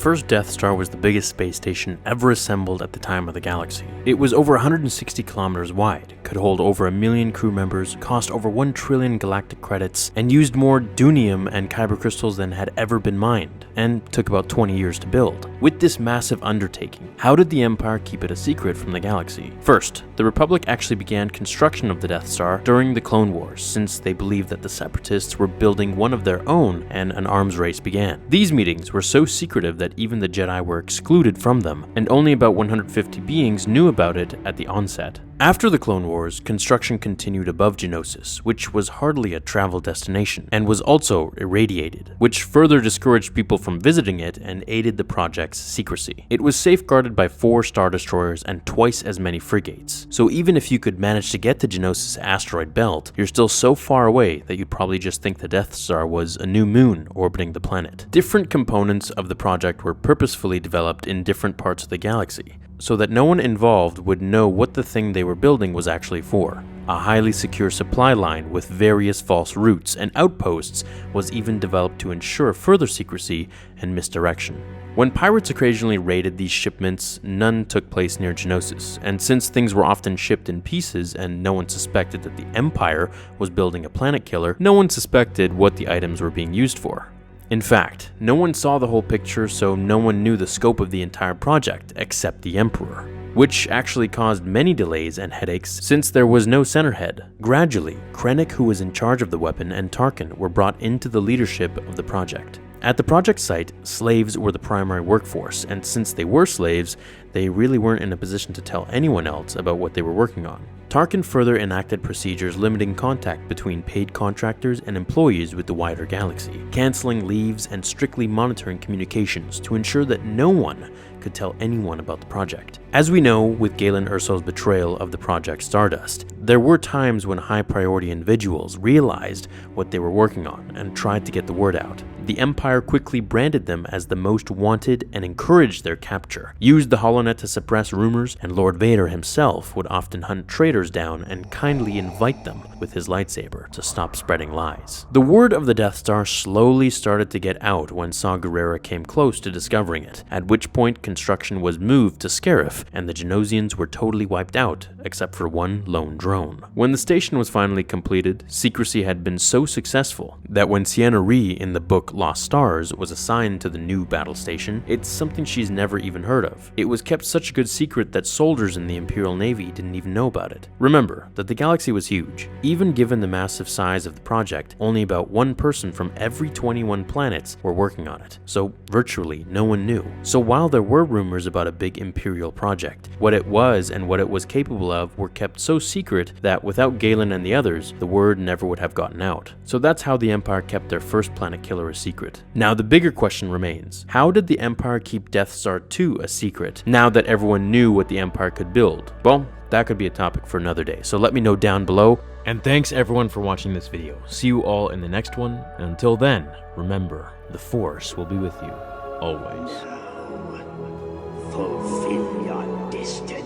first Death Star was the biggest space station ever assembled at the time of the galaxy. It was over 160 kilometers wide, could hold over 1 million crew members, cost over 1 trillion galactic credits, and used more dunium and Kyber crystals than had ever been mined, and took about 20 years to build. With this massive undertaking, how did the Empire keep it a secret from the galaxy? First, the Republic actually began construction of the Death Star during the Clone Wars, since they believed that the Separatists were building one of their own and an arms race began. These meetings were so secretive that even the Jedi were excluded from them, and only about 150 beings knew about it at the onset. After the Clone Wars, construction continued above Geonosis, which was hardly a travel destination, and was also irradiated, which further discouraged people from visiting it and aided the project's secrecy. It was safeguarded by 4 Star Destroyers and twice as many frigates, so even if you could manage to get to Geonosis asteroid belt, you're still so far away that you'd probably just think the Death Star was a new moon orbiting the planet. Different components of the project were purposefully developed in different parts of the galaxy, so that no one involved would know what the thing they were building was actually for. A highly secure supply line with various false routes and outposts was even developed to ensure further secrecy and misdirection. When pirates occasionally raided these shipments, none took place near Geonosis, and since things were often shipped in pieces and no one suspected that the Empire was building a planet killer, no one suspected what the items were being used for. In fact, no one saw the whole picture, so no one knew the scope of the entire project except the Emperor, which actually caused many delays and headaches since there was no centerhead. Gradually, Krennic, who was in charge of the weapon, and Tarkin were brought into the leadership of the project. At the project site, slaves were the primary workforce, and since they were slaves, they really weren't in a position to tell anyone else about what they were working on. Tarkin further enacted procedures limiting contact between paid contractors and employees with the wider galaxy, canceling leaves and strictly monitoring communications to ensure that no one could tell anyone about the project. As we know with Galen Erso's betrayal of the Project Stardust, there were times when high-priority individuals realized what they were working on and tried to get the word out. The Empire quickly branded them as the most wanted and encouraged their capture, used the HoloNet to suppress rumors, and Lord Vader himself would often hunt traitors down and kindly invite them with his lightsaber to stop spreading lies. The word of the Death Star slowly started to get out when Saw Gerrera came close to discovering it, at which point construction was moved to Scarif, and the Geonosians were totally wiped out, except for one lone drone. When the station was finally completed, secrecy had been so successful that when Ciena Ree in the book Lost Stars was assigned to the new battle station, it's something she's never even heard of. It was kept such a good secret that soldiers in the Imperial Navy didn't even know about it. Remember that the galaxy was huge. Even given the massive size of the project, only about 1 person from every 21 planets were working on it, so virtually no one knew. So while there were rumors about a big Imperial project, what it was and what it was capable of were kept so secret that without Galen and the others, the word never would have gotten out. So that's how the Empire kept their first planet killer a secret. Now the bigger question remains, how did the Empire keep Death Star 2 a secret now that everyone knew what the Empire could build? Well, that could be a topic for another day, so let me know down below. And thanks everyone for watching this video. See you all in the next one, and until then, remember, the Force will be with you, always. Fulfill your destiny.